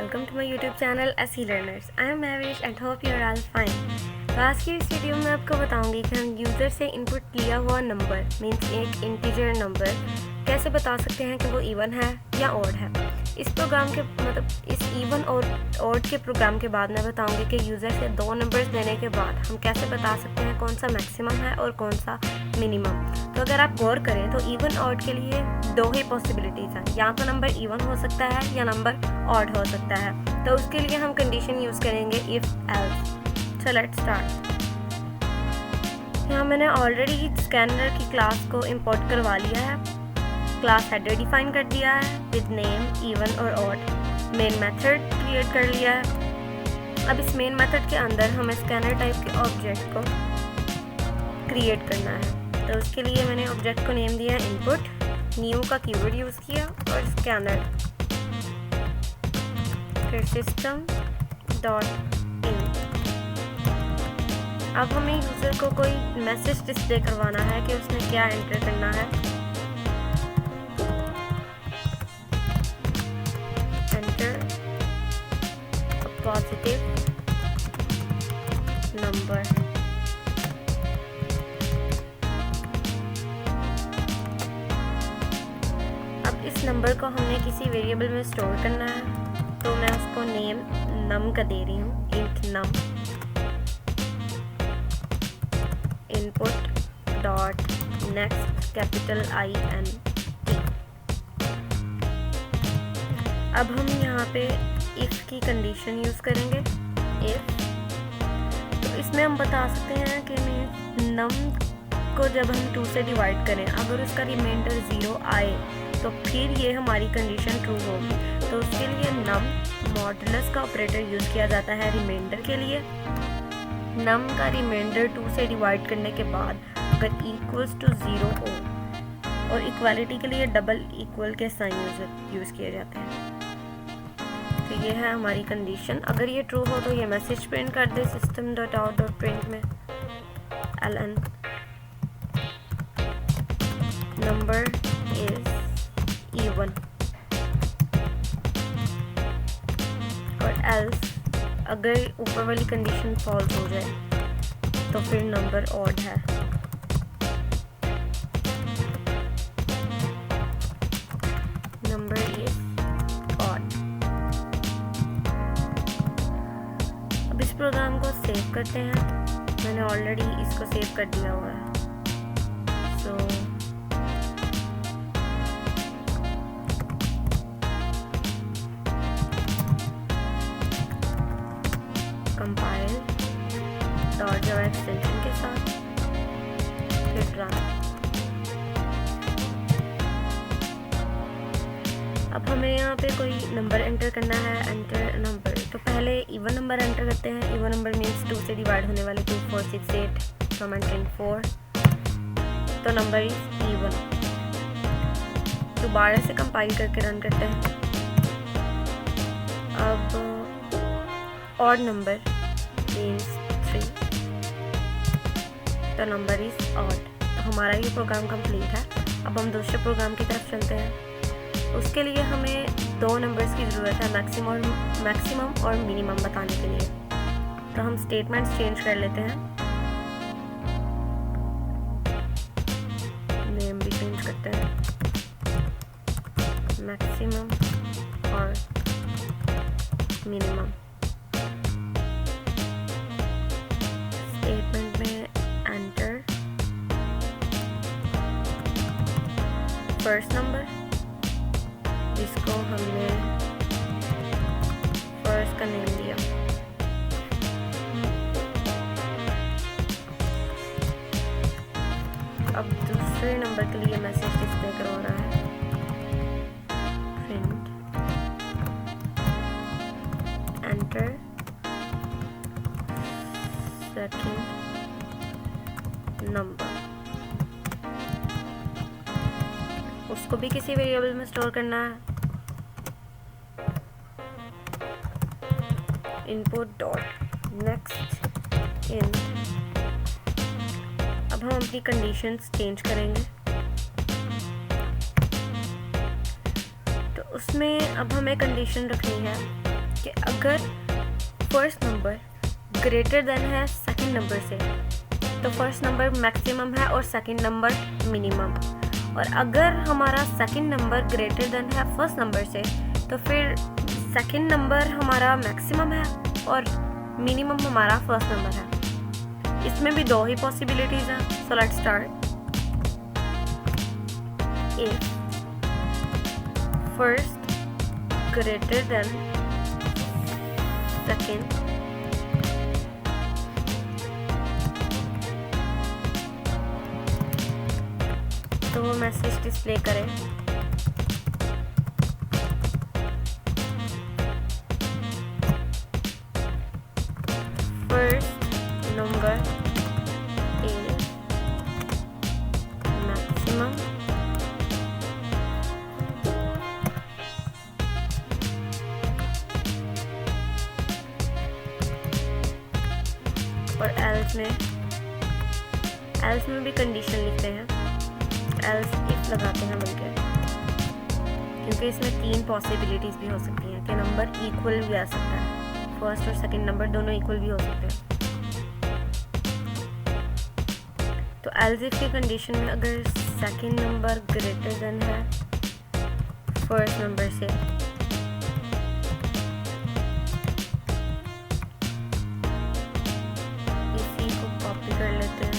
welcome to my YouTube channel SE Learners. I am Mehwish and hope you are all fine. तो आज की इस video में आपको बताऊंगी कि हम यूज़र से इनपुट लिया हुआ नंबर मीन्स एक इंटीजर नंबर कैसे बता सकते हैं कि वो इवन है या ऑड है। इस प्रोग्राम के इस इवन और ऑड के प्रोग्राम के बाद मैं बताऊंगी कि यूज़र से दो नंबर्स लेने के बाद हम कैसे बता सकते हैं कौन सा मैक्सिमम है और कौन सा मिनिमम। तो अगर आप गौर करें तो इवन ऑड के लिए दो ही पॉसिबिलिटीज़ हैं, या तो नंबर इवन हो सकता है या नंबर ऑड हो सकता है। तो उसके लिए हम कंडीशन यूज़ करेंगे if else. So let's start. यहाँ मैंने ऑलरेडी स्कैनर की क्लास को इंपोर्ट करवा लिया है। क्लास हेडर डिफाइन कर दिया है विद नेम इवन और ऑड। मेन मेथड क्रिएट कर लिया है। अब इस मेन मेथड के अंदर हमें स्कैनर टाइप के ऑब्जेक्ट को क्रिएट करना है। तो उसके लिए मैंने ऑब्जेक्ट को नेम दिया इनपुट, न्यू का कीवर्ड यूज़ किया और स्कैनर, फिर सिस्टम डॉट इन। अब हमें यूज़र को कोई मैसेज डिस्प्ले करवाना है कि उसने क्या एंटर करना है। Enter positive number. अब इस नंबर को हमने किसी वेरिएबल में स्टोर करना है, तो मैं उसको नेम नम का दे रही हूँ, int num input dot next capital INT। अब हम यहाँ पे इफ़ की कंडीशन यूज़ करेंगे। इफ़ तो इसमें हम बता सकते हैं कि नम को जब हम 2 से डिवाइड करें, अगर उसका रिमाइंडर 0 आए तो फिर ये हमारी कंडीशन ट्रू होगी। तो उसके लिए नम मॉडुलस का ऑपरेटर यूज़ किया जाता है रिमाइंडर के लिए। नम का रिमाइंडर 2 से डिवाइड करने के बाद अगर इक्वल्स टू 0 हो, और इक्वालिटी के लिए डबल इक्वल के साइन यूज़ किए जाते हैं। तो ये है हमारी कंडीशन। अगर ये ट्रू हो तो ये मैसेज प्रिंट कर दे system dot out dot print में ln नंबर इज इवन, और एल्स अगर ऊपर वाली कंडीशन फॉल्स हो जाए तो फिर नंबर ऑड है। Number is odd. अब इस प्रोग्राम को सेव करते हैं। मैंने ऑलरेडी इसको सेव कर दिया हुआ है। सो कंपाइल डॉट जावा एक्सटेंशन के साथ फिर रन। अब हमें यहाँ पे कोई नंबर एंटर करना है। एंटर नंबर, तो पहले इवन नंबर एंटर करते हैं। इवन नंबर मीन्स 2 से डिवाइड होने वाले 2, 4, 6, 8। तो हम एंटरिंग 4, तो नंबर इज इवन। दोबारा से कंपाइल करके रन करते हैं। अब ऑड नंबर मीन्स 3, तो नंबर इज ऑड। तो हमारा ये प्रोग्राम कंप्लीट है। अब हम दूसरे प्रोग्राम की तरफ चलते हैं। उसके लिए हमें दो नंबर्स की ज़रूरत है, मैक्सिमम और मिनिमम बताने के लिए। तो हम स्टेटमेंट्स चेंज कर लेते हैं, नेम भी चेंज करते हैं, मैक्सिमम और मिनिमम। स्टेटमेंट में एंटर फर्स्ट नंबर, जिसको हमने फर्स्ट का नेम दिया। अब दूसरे नंबर के लिए मैसेज डिस्प्ले करवाना है। Print enter second number. उसको भी किसी वेरिएबल में स्टोर करना है। Input dot next in. अब हम अपनी कंडीशंस चेंज करेंगे। तो उसमें अब हमें कंडीशन रखनी है कि अगर फर्स्ट नंबर ग्रेटर देन है सेकंड नंबर से तो फर्स्ट नंबर मैक्सिमम है और सेकंड नंबर मिनिमम, और अगर हमारा सेकंड नंबर ग्रेटर देन है फर्स्ट नंबर से तो फिर सेकंड नंबर हमारा मैक्सिमम है और मिनिमम हमारा फर्स्ट नंबर है। इसमें भी दो ही पॉसिबिलिटीज़ हैं। So let's start. If first greater than second तो वो मैसेज डिस्प्ले करें फर्स्ट नंबर इज मैक्सिमम और एल्स में भी कंडीशन लिखते हैं, एल्स इफ लगाते हैं बल्कि, क्योंकि इसमें 3 पॉसिबिलिटीज़ भी हो सकती हैं कि नंबर इक्वल भी आ सकता है, फर्स्ट और सेकंड नंबर दोनों इक्वल भी हो सकते हैं। तो एल्स इफ की कंडीशन में अगर सेकंड नंबर ग्रेटर देन है फर्स्ट नंबर से इसी को कॉपी कर लेते हैं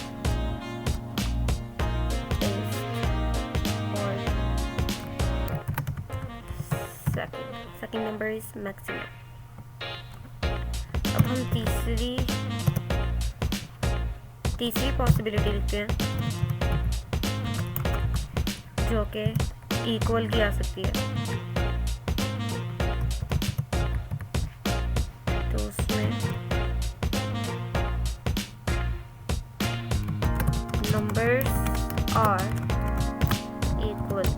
सेकंड नंबर इज मैक्सिमम। अब हम तीसरी पॉसिबिलिटी लिखते हैं जो कि इक्वल की आ सकती है। तो उसमें नंबर्स आर इक्वल।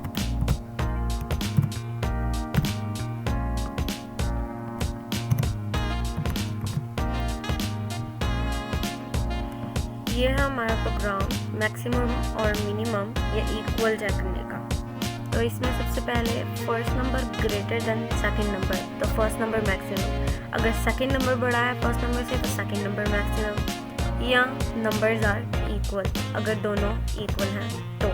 ये है हमारा प्रोग्राम मैक्सिमम और मिनिमम या इक्वल चेक करने का। तो इसमें सबसे पहले first number greater than second number तो फर्स्ट नंबर मैक्सिमम, अगर सेकंड नंबर बड़ा है फर्स्ट नंबर से तो सेकंड नंबर मैक्सिमम, या नंबर्स आर इक्वल अगर दोनों इक्वल हैं तो।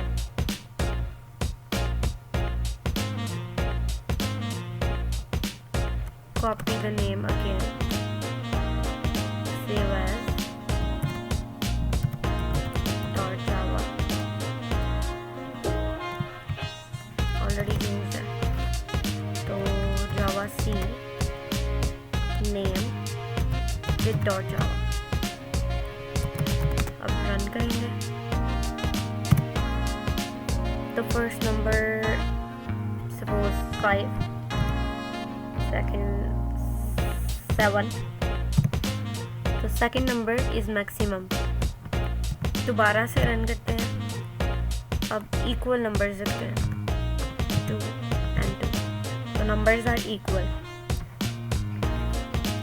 Copy the name again, save as तो Java C name with dot Java. अब रन करेंगे तो फर्स्ट नंबर सपोज 5, सेकंड 7, तो सेकंड नंबर इज मैक्सिमम। दोबारा से रन करते हैं। अब इक्वल नंबर्स रखते हैं 2 and 2, तो नंबर्स आर इक्वल।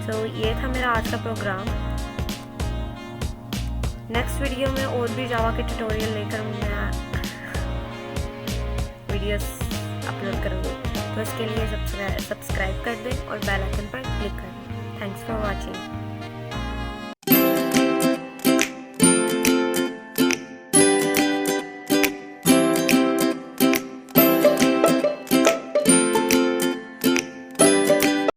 तो ये था मेरा आज का प्रोग्राम। नेक्स्ट वीडियो में और भी जावा के ट्यूटोरियल लेकर मैं वीडियोस अपलोड करूँगी, तो इसके लिए सब्सक्राइब कर दें और बेल आइकन पर क्लिक कर दें। Thanks for watching.